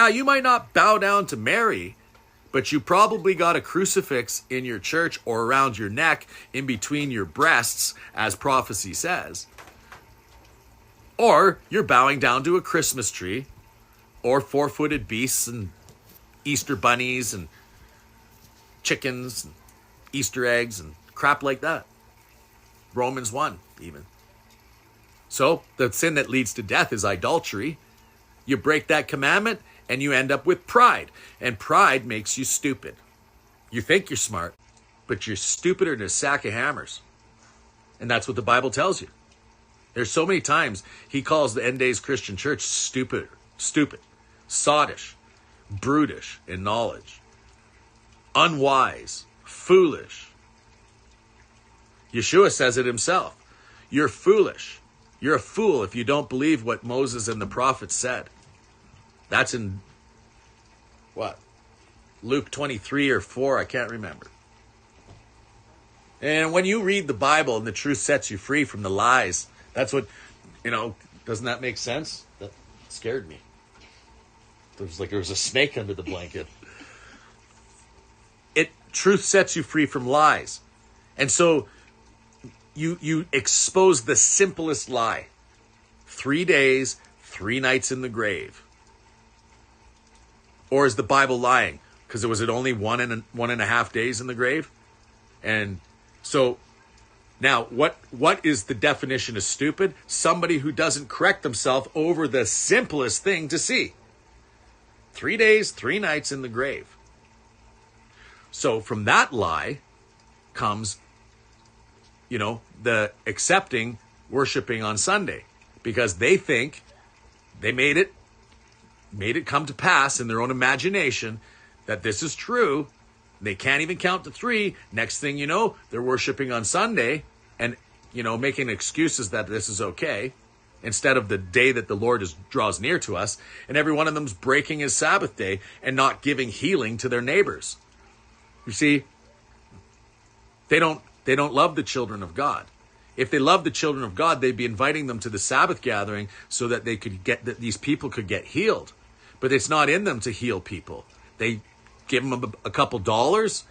Now, you might not bow down to Mary, but you probably got a crucifix in your church or around your neck in between your breasts, as prophecy says. Or you're bowing down to a Christmas tree or four-footed beasts and Easter bunnies and chickens and Easter eggs and crap like that. Romans 1 even. So the sin that leads to death is idolatry. You break that commandment and you end up with pride. And pride makes you stupid. You think you're smart, but you're stupider than a sack of hammers. And that's what the Bible tells you. There's so many times he calls the end days Christian church stupid, sottish, brutish in knowledge, unwise, foolish. Yeshua says it himself. You're foolish. You're a fool if you don't believe what Moses and the prophets said. That's in, what? Luke 23 or 4, I can't remember. And when you read the Bible and the truth sets you free from the lies, that's what, doesn't that make sense? That scared me. It was like there was a snake under the blanket. Truth sets you free from lies. And so you expose the simplest lie. 3 days, 3 nights in the grave. Or is the Bible lying? Because was it only 1.5 days in the grave? And so now what is the definition of stupid? Somebody who doesn't correct themselves over the simplest thing to see. 3 days, 3 nights in the grave. So from that lie comes, the accepting worshiping on Sunday, because they think they made it come to pass in their own imagination that this is true. They can't even count to 3. Next thing you know, they're worshiping on Sunday and, making excuses that this is okay instead of the day that the Lord draws near to us. And every one of them's breaking his Sabbath day and not giving healing to their neighbors. You see, they don't love the children of God. If they love the children of God, they'd be inviting them to the Sabbath gathering so that these people could get healed. But it's not in them to heal people. They give them a couple dollars.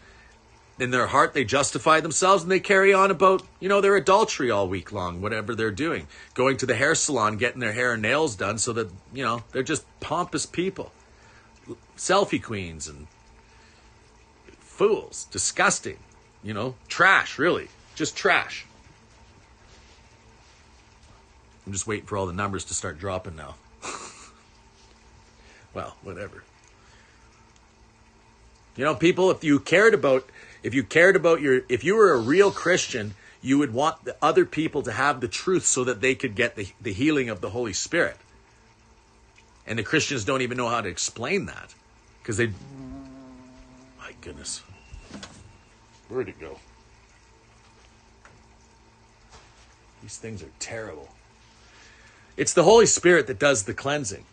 In their heart, they justify themselves and they carry on about, their adultery all week long, whatever they're doing. Going to the hair salon, getting their hair and nails done so that, they're just pompous people. Selfie queens and fools, disgusting, trash, really, just trash. I'm just waiting for all the numbers to start dropping now. Well, whatever. People, if you were a real Christian, you would want the other people to have the truth so that they could get the healing of the Holy Spirit. And the Christians don't even know how to explain that because my goodness. Where'd it go? These things are terrible. It's the Holy Spirit that does the cleansing.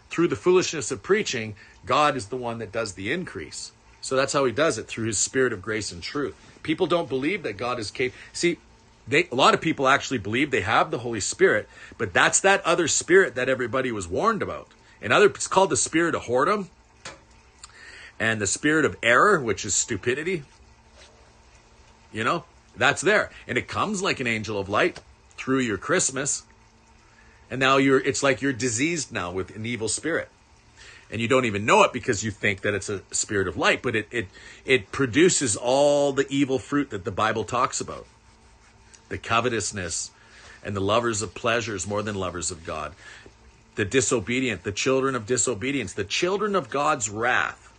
Through the foolishness of preaching, God is the one that does the increase. So that's how he does it, through his Spirit of grace and truth. People don't believe that God is capable. See, a lot of people actually believe they have the Holy Spirit, but that's that other spirit that everybody was warned about. It's called the spirit of whoredom and the spirit of error, which is stupidity. That's there. And it comes like an angel of light through your Christmas. And now it's like you're diseased now with an evil spirit. And you don't even know it because you think that it's a spirit of light. But it produces all the evil fruit that the Bible talks about. The covetousness and the lovers of pleasures more than lovers of God. The disobedient, the children of disobedience, the children of God's wrath.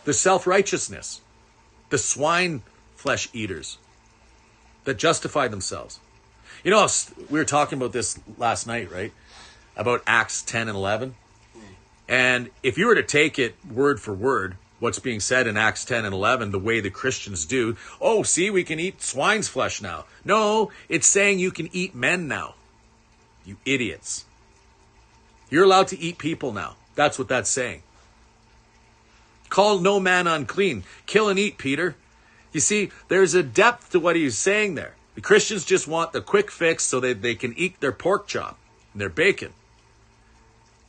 The self-righteousness, the swine flesh eaters that justify themselves. We were talking about this last night, right? About Acts 10 and 11. And if you were to take it word for word, what's being said in Acts 10 and 11, the way the Christians do, see, we can eat swine's flesh now. No, it's saying you can eat men now. You idiots. You're allowed to eat people now. That's what that's saying. Call no man unclean. Kill and eat, Peter. You see, there's a depth to what he's saying there. The Christians just want the quick fix so that they can eat their pork chop. And they're bacon.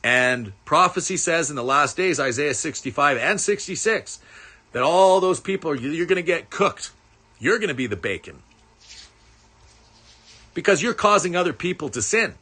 And prophecy says in the last days, Isaiah 65 and 66, that all those people, you're going to get cooked. You're going to be the bacon. Because you're causing other people to sin.